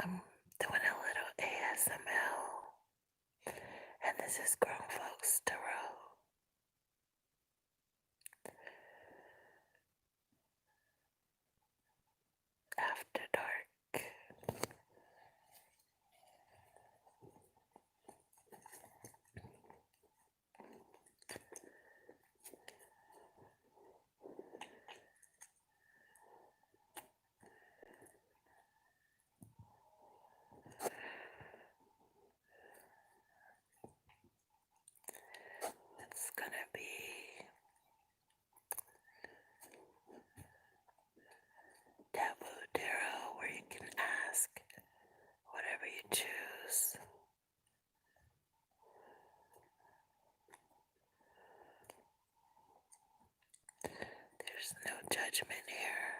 I'm doing a little ASML, and this is Grown Folks Tarot. After Dark. It's gonna be Taboo Tarot, where you can ask whatever you choose. There's no judgment here.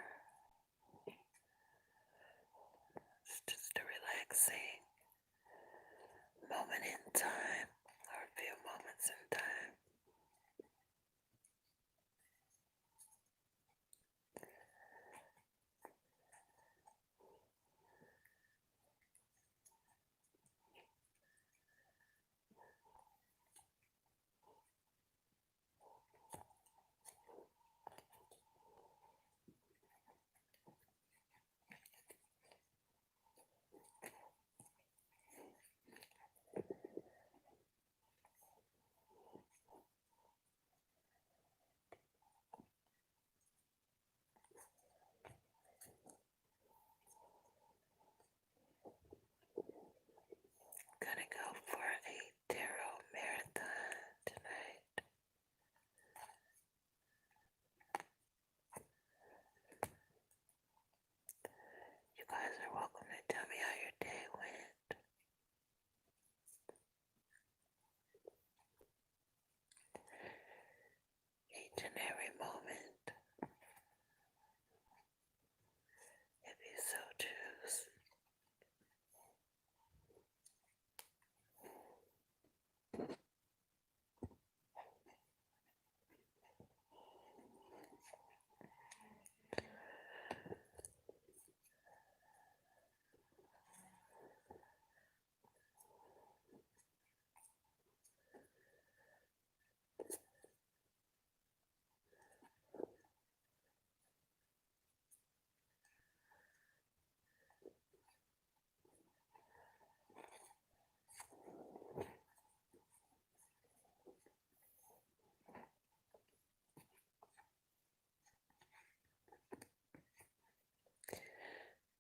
It's just a relaxing moment in time, or a few moments in time. Gonna go for a tarot marathon tonight. You guys are welcome to tell me how your day went. Each and every moment, if you so choose.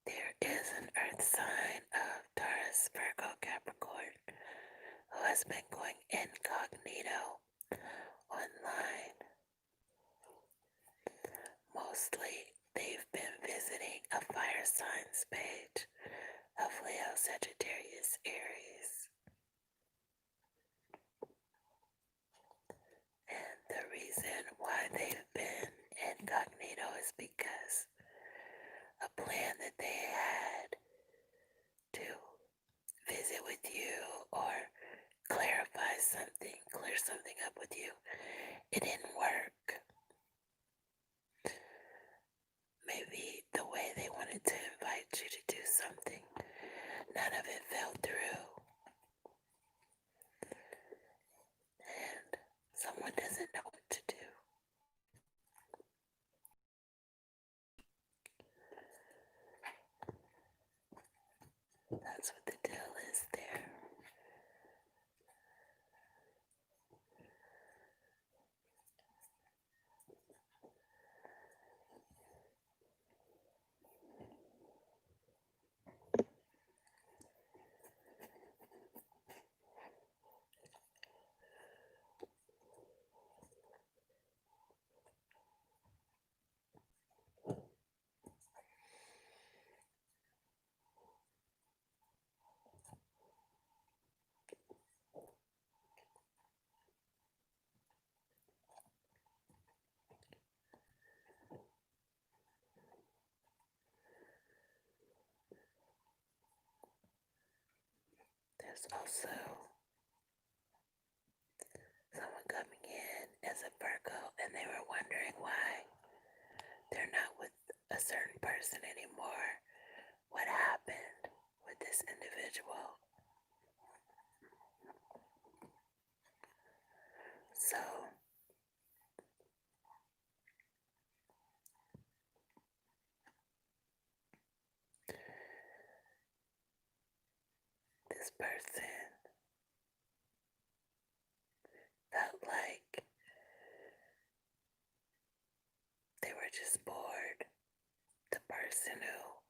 There is an earth sign of Taurus, Virgo, Capricorn who has been going incognito online. Mostly, they've been visiting a fire signs page of Leo, Sagittarius, Aries. And the reason why they've been incognito is because a plan that they had to visit with you or clarify something, clear something up with you, it didn't work. Maybe the way they wanted to invite you to do something, none of it fell through. And someone doesn't know what to do. That's what the deal is there. There's also someone coming in as a Virgo and they were wondering why they're not with a certain person anymore. What happened with this individual. So this person felt like they were just bored. The person who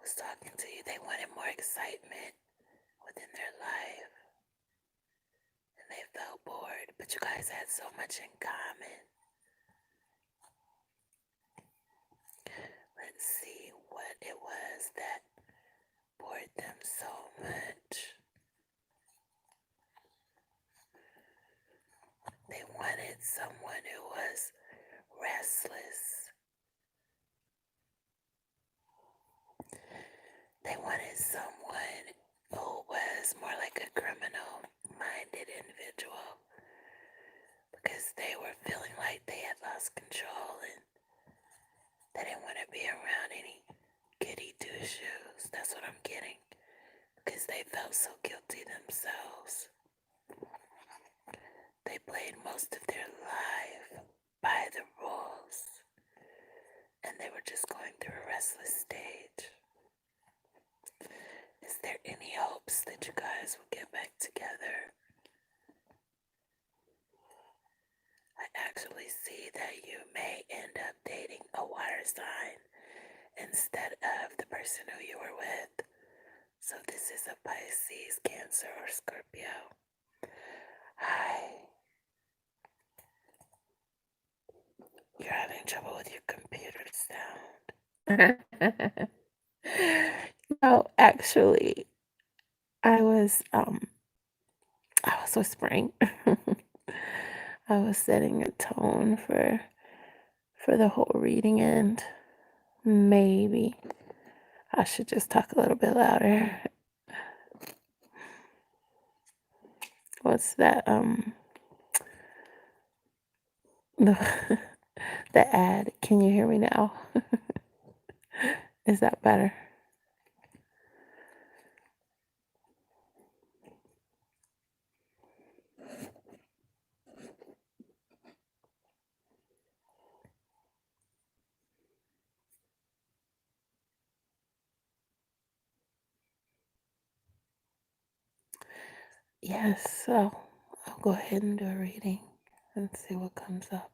was talking to you, they wanted more excitement within their life and they felt bored, but you guys had so much in common. Let's see what it was that bored them so much. They wanted someone who was restless. They wanted someone who was more like a criminal-minded individual because they were feeling like they had lost control and they didn't want to be around any goody two-shoes. That's what I'm getting. Because they felt so guilty themselves. They played most of their life by the rules and they were just going through a restless stage. Is there any hopes that you guys will get back together? I actually see that you may end up dating a water sign instead of the person who you were with. So this is a Pisces, Cancer, or Scorpio. Hi. You're having trouble with your computer sound. No, actually, I was whispering. I was setting a tone for the whole reading, and maybe I should just talk a little bit louder. What's that? The the ad. Can you hear me now? Is that better? Yes, so I'll go ahead and do a reading and see what comes up.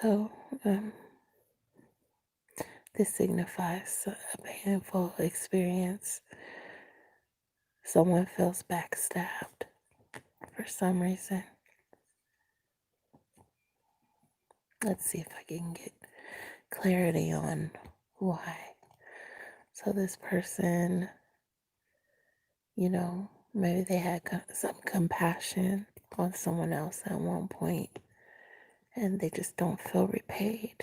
So, this signifies a painful experience. Someone feels backstabbed for some reason. Let's see if I can get clarity on why. So, this person, maybe they had some compassion on someone else at one point and they just don't feel repaid.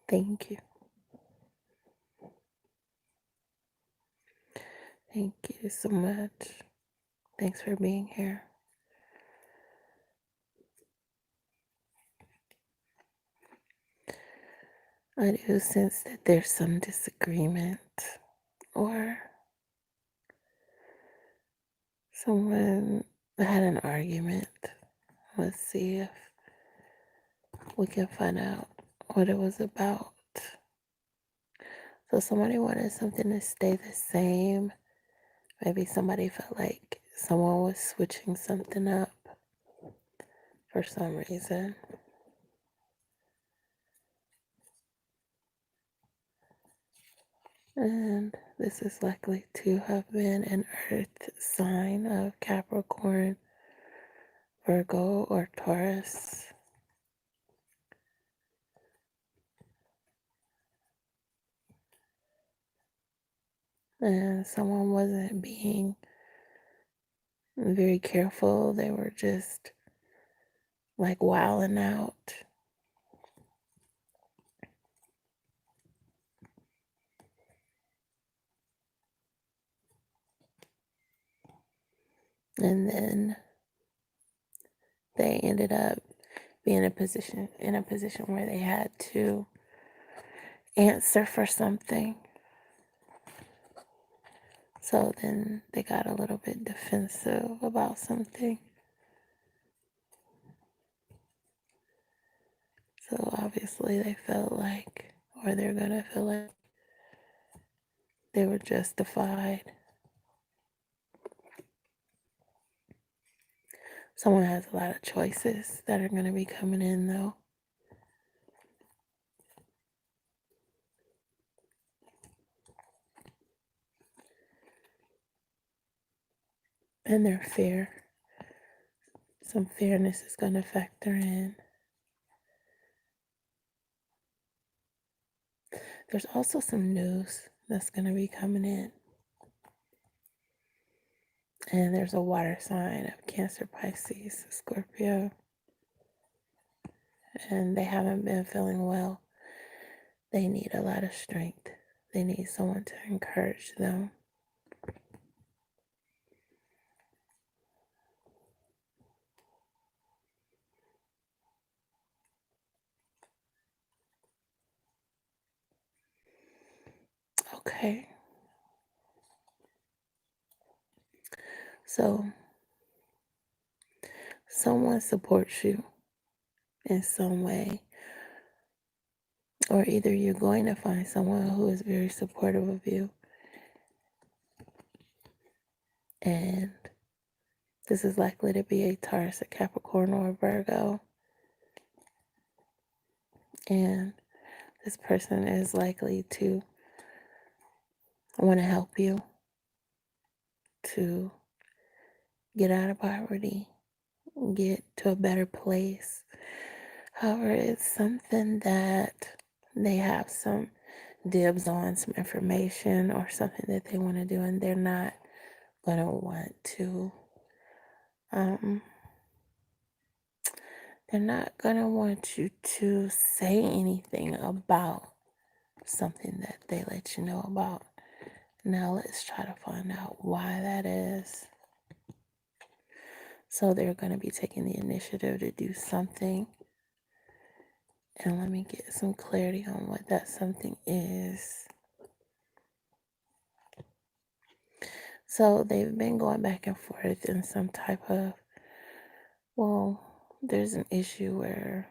Thank you. Thank you so much. Thanks for being here. I do sense that there's some disagreement or someone had an argument. Let's see if we can find out what it was about. So somebody wanted something to stay the same. Maybe somebody felt like someone was switching something up for some reason. And this is likely to have been an earth sign of Capricorn, Virgo, or Taurus. And someone wasn't being very careful. They were just like wilding out. And then they ended up being in a position where they had to answer for something. So then they got a little bit defensive about something. So obviously they felt like, or they're gonna feel like they were justified. Someone has a lot of choices that are gonna be coming in though. And they're fair. Some fairness is gonna factor in. There's also some news that's gonna be coming in. And there's a water sign of Cancer, Pisces, Scorpio. And they haven't been feeling well. They need a lot of strength. They need someone to encourage them. Okay. So someone supports you in some way, or either you're going to find someone who is very supportive of you, and this is likely to be a Taurus, a Capricorn, or a Virgo, and this person is likely to want to help you to get out of poverty, get to a better place. However, it's something that they have some dibs on, some information or something that they want to do, and they're not going to want to, um, they're not going to want you to say anything about something that they let you know about. Now let's try to find out why that is. So they're going to be taking the initiative to do something. And let me get some clarity on what that something is. So they've been going back and forth in some type of, well, there's an issue where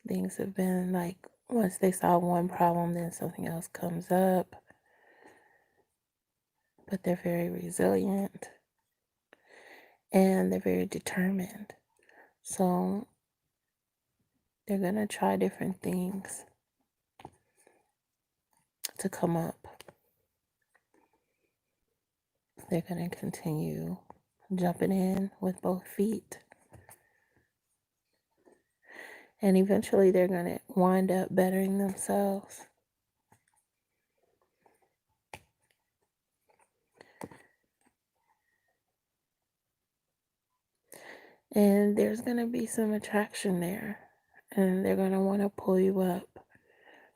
things have been like, once they solve one problem, then something else comes up. But they're very resilient and they're very determined. So they're going to try different things to come up. They're going to continue jumping in with both feet. And eventually they're going to wind up bettering themselves. And there's going to be some attraction there. And they're going to want to pull you up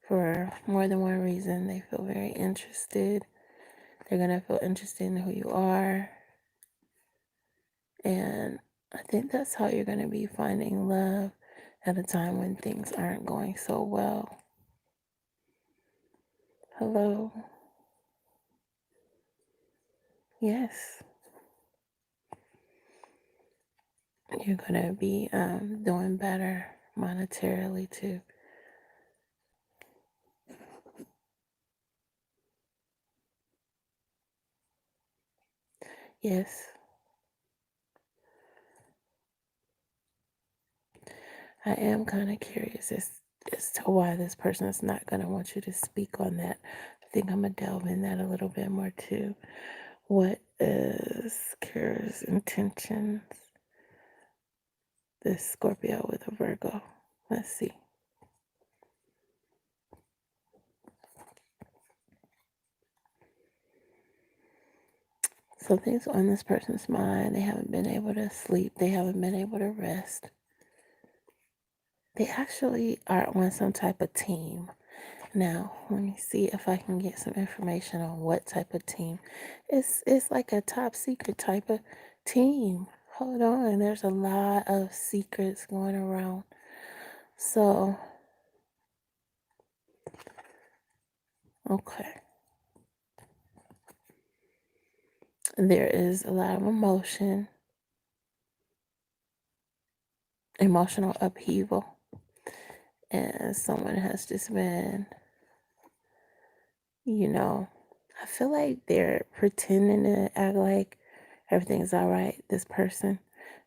for more than one reason. They feel very interested. They're going to feel interested in who you are. And I think that's how you're going to be finding love at a time when things aren't going so well. Hello. Yes. You're going to be doing better monetarily too. Yes. I am kind of curious as to why this person is not going to want you to speak on that. I think I'm going to delve in that a little bit more too. What is Kara's intentions? This Scorpio with a Virgo. Let's see. Something's on this person's mind. They haven't been able to sleep. They haven't been able to rest. They actually are on some type of team. Now, let me see if I can get some information on what type of team. It's like a top secret type of team. Hold on, there's a lot of secrets going around. So, okay. There is a lot of emotional upheaval, and someone has just been, you know, I feel like they're pretending to act like everything's all right. This person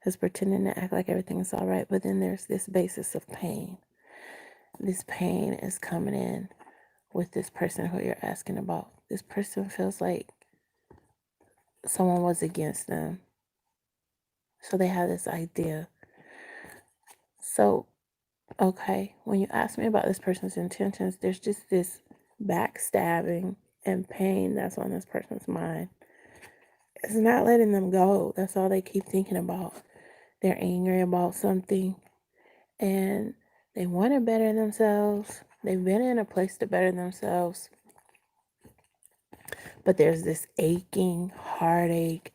is pretending to act like everything's all right, but then there's this basis of pain. This pain is coming in with this person who you're asking about. This person feels like someone was against them. So they have this idea. So, okay, when you ask me about this person's intentions, there's just this backstabbing and pain that's on this person's mind. It's not letting them go. That's all they keep thinking about. They're angry about something and they want to better themselves. They've been in a place to better themselves. But there's this aching heartache,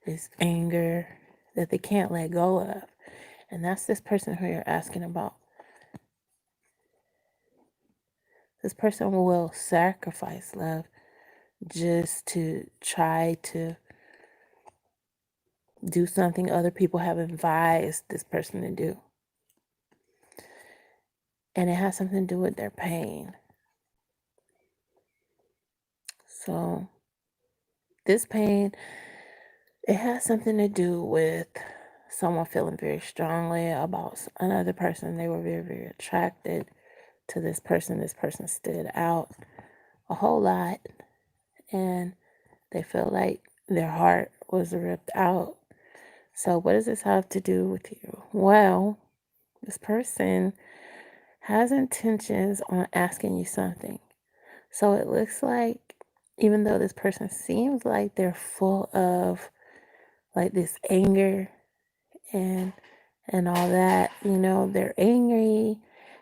this anger that they can't let go of. And that's this person who you're asking about. This person will sacrifice love just to try to do something other people have advised this person to do. And it has something to do with their pain. So, this pain, it has something to do with someone feeling very strongly about another person. They were very, very attracted to this person. This person stood out a whole lot, and they feel like their heart was ripped out. So, what does this have to do with you? Well, this person has intentions on asking you something. So, it looks like even though this person seems like they're full of like this anger and all that, they're angry,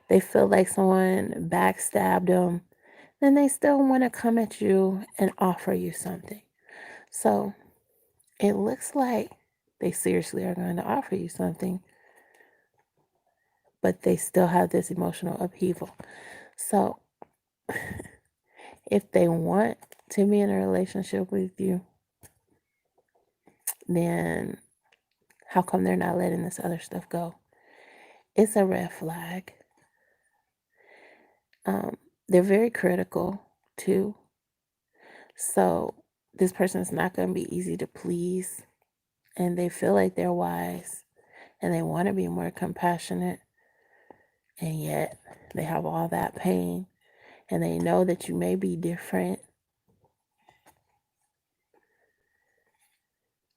they feel like someone backstabbed them, then they still want to come at you and offer you something. So it looks like they seriously are going to offer you something, but they still have this emotional upheaval. So if they want to be in a relationship with you, then how come they're not letting this other stuff go? It's a red flag. They're very critical too. So this person is not going to be easy to please. And they feel like they're wise and they want to be more compassionate. And yet they have all that pain and they know that you may be different,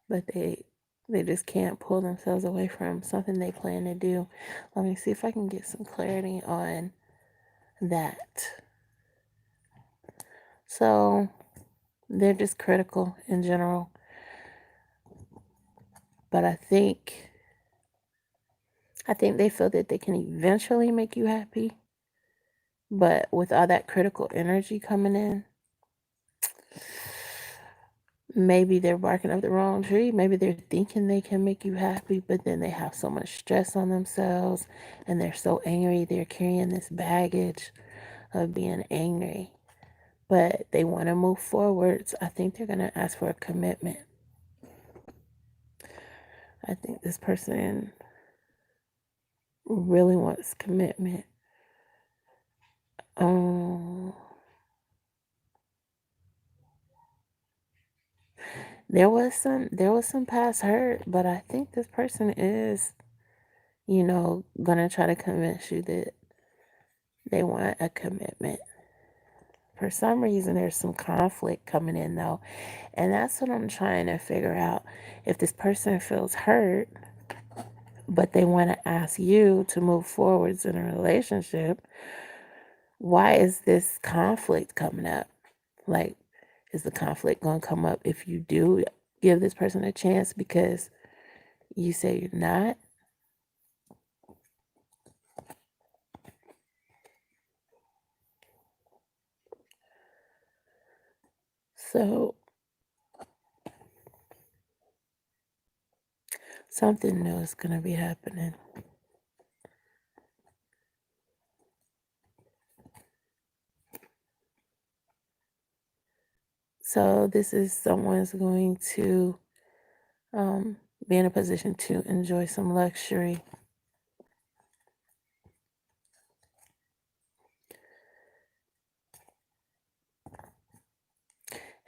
but they just can't pull themselves away from something they plan to do. Let me see if I can get some clarity on that. So they're just critical in general. But I think they feel that they can eventually make you happy. But with all that critical energy coming in, maybe they're barking up the wrong tree. Maybe they're thinking they can make you happy, but then they have so much stress on themselves and they're so angry. They're carrying this baggage of being angry, but they want to move forwards. I think they're going to ask for a commitment. I think this person really wants commitment. There was some past hurt, but I think this person is, gonna try to convince you that they want a commitment. For some reason, there's some conflict coming in though, and that's what I'm trying to figure out. If this person feels hurt, but they want to ask you to move forwards in a relationship, why is this conflict coming up? Like, is the conflict going to come up if you do give this person a chance because you say you're not? So something new is going to be happening. So this is someone's going to be in a position to enjoy some luxury.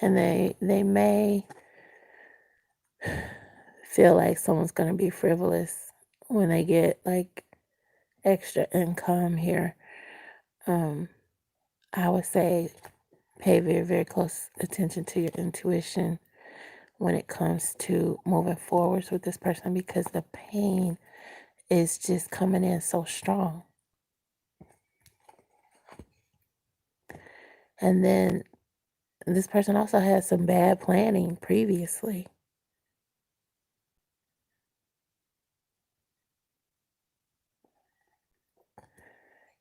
And they may feel like someone's going to be frivolous when they get like extra income here. I would say pay very, very close attention to your intuition when it comes to moving forwards with this person because the pain is just coming in so strong. And then this person also had some bad planning previously.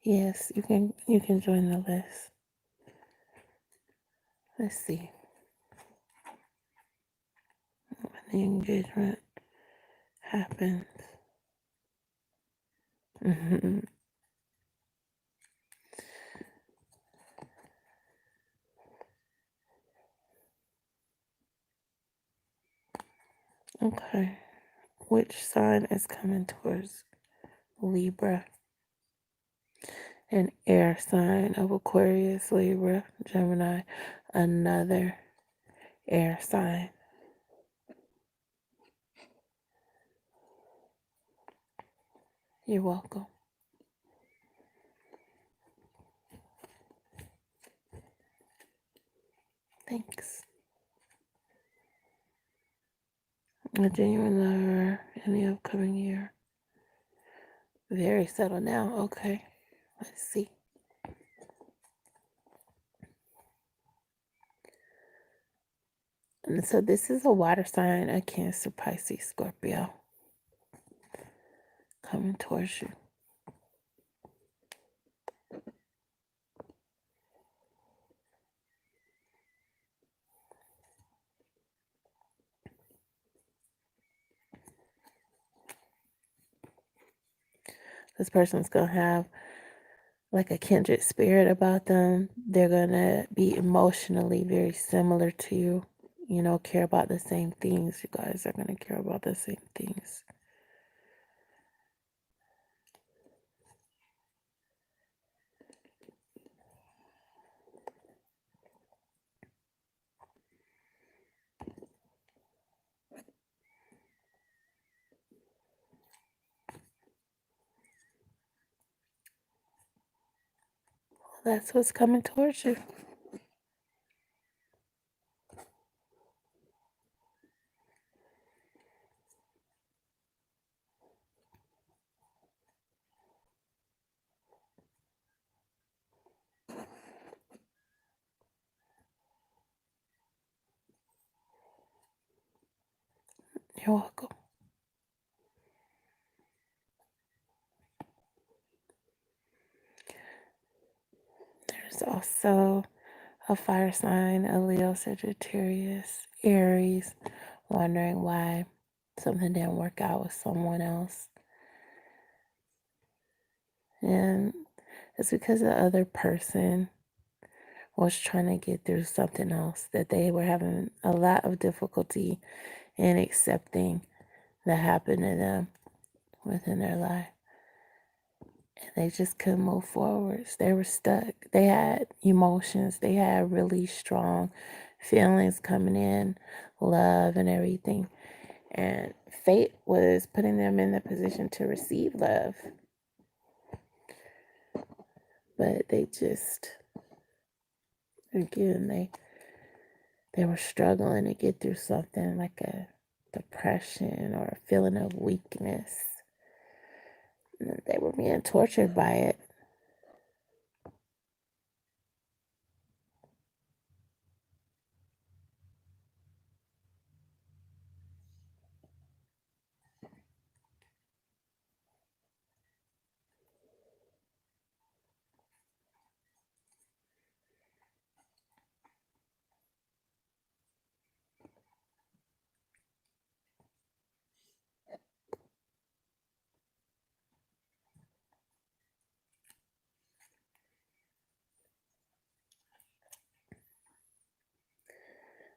Yes, you can join the list. Let's see. The engagement happens. Okay. Which sign is coming towards Libra? An air sign of Aquarius, Libra, Gemini, another air sign. You're welcome. Thanks. A genuine lover in the upcoming year. Very settled now. Okay. Let's see. And so this is a water sign, a Cancer, Pisces, Scorpio coming towards you. This person's going to have like a kindred spirit about them. They're going to be emotionally very similar to you, care about the same things. You guys are going to care about the same things. That's what's coming towards you. You're welcome. There's also a fire sign, a Leo, Sagittarius, Aries, wondering why something didn't work out with someone else. And it's because the other person was trying to get through something else that they were having a lot of difficulty in accepting that happened to them within their life. And they just couldn't move forwards. They were stuck. They had emotions. They had really strong feelings coming in, love and everything. And fate was putting them in the position to receive love. But they just, again, they were struggling to get through something like a depression or a feeling of weakness. And they were being tortured by it.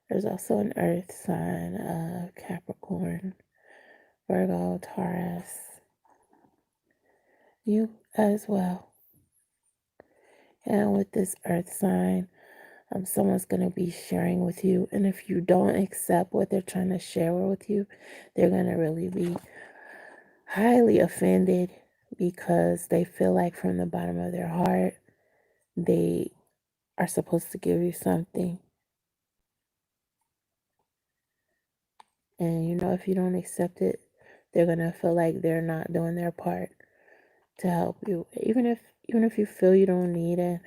There's also an earth sign of Capricorn, Virgo, Taurus, you as well. And with this earth sign, someone's going to be sharing with you. And if you don't accept what they're trying to share with you, they're going to really be highly offended because they feel like from the bottom of their heart, they are supposed to give you something. And if you don't accept it, they're going to feel like they're not doing their part to help you. Even if you feel you don't need it,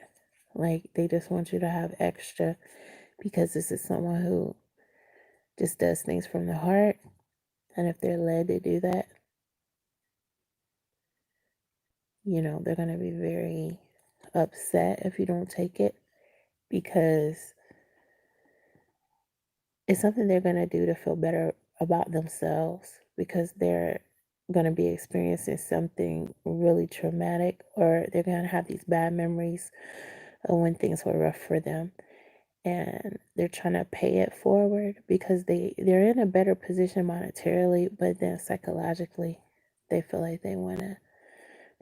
like they just want you to have extra because this is someone who just does things from the heart. And if they're led to do that, they're going to be very upset if you don't take it because it's something they're going to do to feel better about themselves because they're going to be experiencing something really traumatic, or they're going to have these bad memories of when things were rough for them, and they're trying to pay it forward because they're in a better position monetarily, but then psychologically they feel like they want to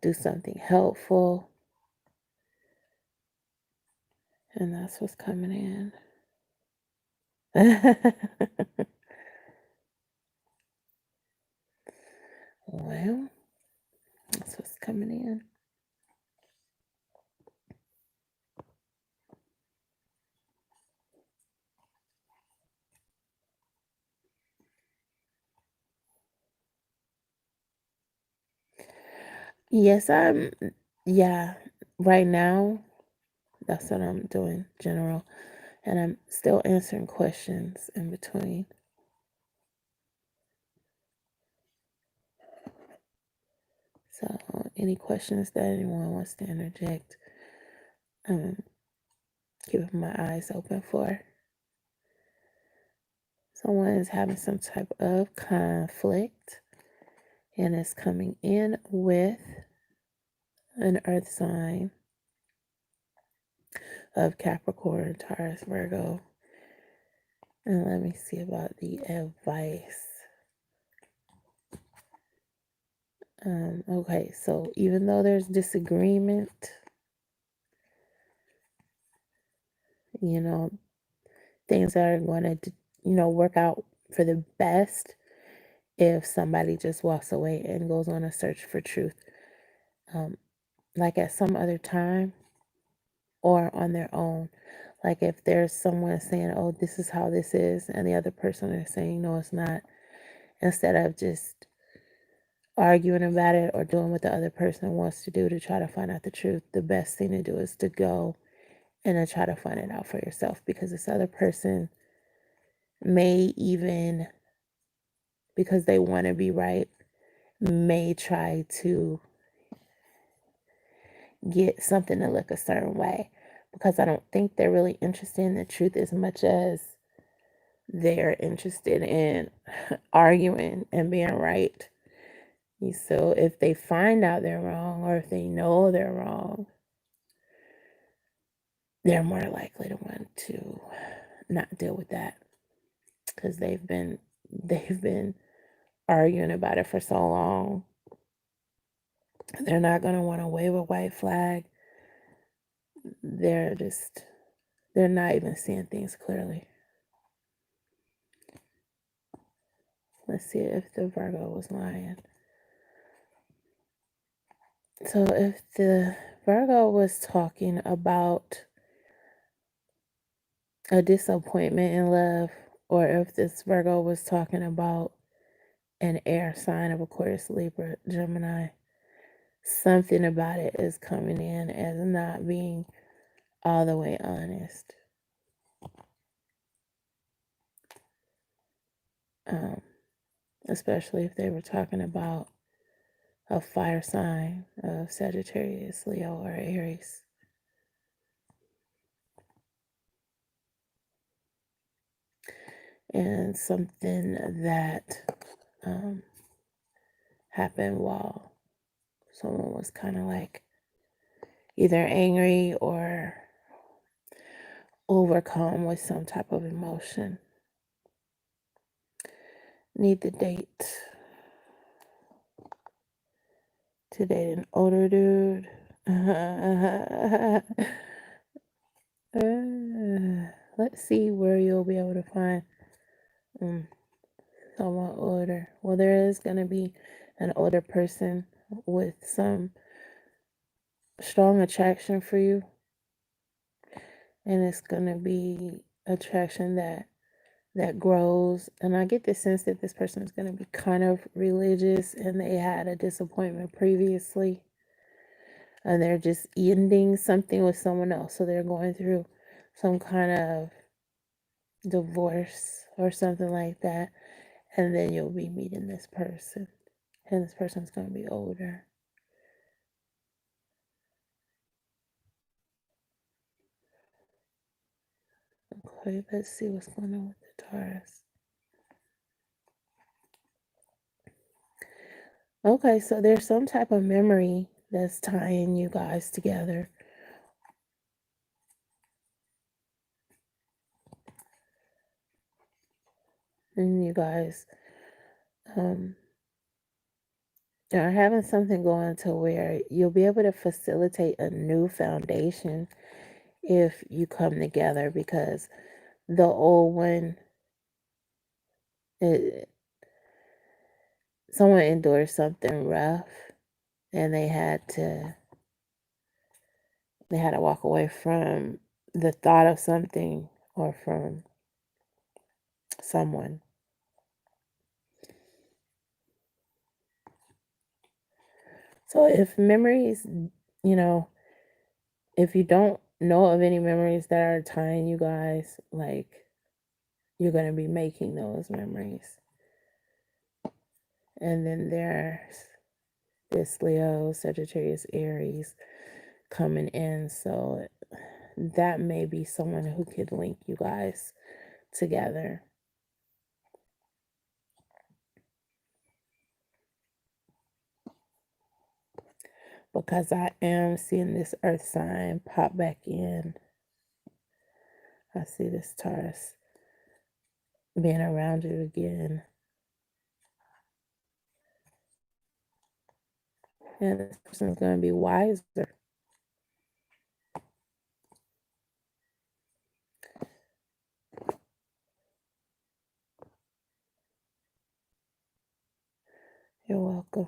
do something helpful, and that's what's coming in. Well, that's what's coming in. Yes, yeah, right now, that's what I'm doing, general. And I'm still answering questions in between. So, any questions that anyone wants to interject, I'm keeping my eyes open for. Someone is having some type of conflict and is coming in with an earth sign of Capricorn, Taurus, Virgo. And let me see about the advice. Okay, so even though there's disagreement, things are going to, work out for the best if somebody just walks away and goes on a search for truth. Like at some other time or on their own. Like if there's someone saying, oh, this is how this is, and the other person is saying, no, it's not, instead of just arguing about it or doing what the other person wants to do to try to find out the truth, the best thing to do is to go and then try to find it out for yourself, because this other person may, even because they want to be right, may try to get something to look a certain way, because I don't think they're really interested in the truth as much as they're interested in arguing and being right. So if they find out they're wrong, or if they know they're wrong, they're more likely to want to not deal with that, because they've been arguing about it for so long. They're not going to want to wave a white flag. They're not even seeing things clearly. Let's see if the Virgo was lying. So if the Virgo was talking about a disappointment in love, or if this Virgo was talking about an air sign of Aquarius, Libra, Gemini, something about it is coming in as not being all the way honest. Especially if they were talking about a fire sign of Sagittarius, Leo, or Aries. And something that happened while someone was kind of like either angry or overcome with some type of emotion. Need the date to date an older dude. Let's see where you'll be able to find um, someone older. Well, there is going to be an older person with some strong attraction for you, and it's going to be attraction that grows. And I get the sense that this person is going to be kind of religious and they had a disappointment previously and they're just ending something with someone else. So they're going through some kind of divorce or something like that. And then you'll be meeting this person. And this person's going to be older. Okay, let's see what's going on with the Taurus. Okay, so there's some type of memory that's tying you guys together. And you guys are having something going to where you'll be able to facilitate a new foundation if you come together, because the old one, it, someone endured something rough and they had to walk away from the thought of something or from someone. So if memories, you know, if you don't know of any memories that are tying you guys, like, you're going to be making those memories. And then there's this Leo, Sagittarius, Aries coming in. So that may be someone who could link you guys together. Because I am seeing this earth sign pop back in. I see this Taurus being around you again. And this person's going to be wiser. You're welcome.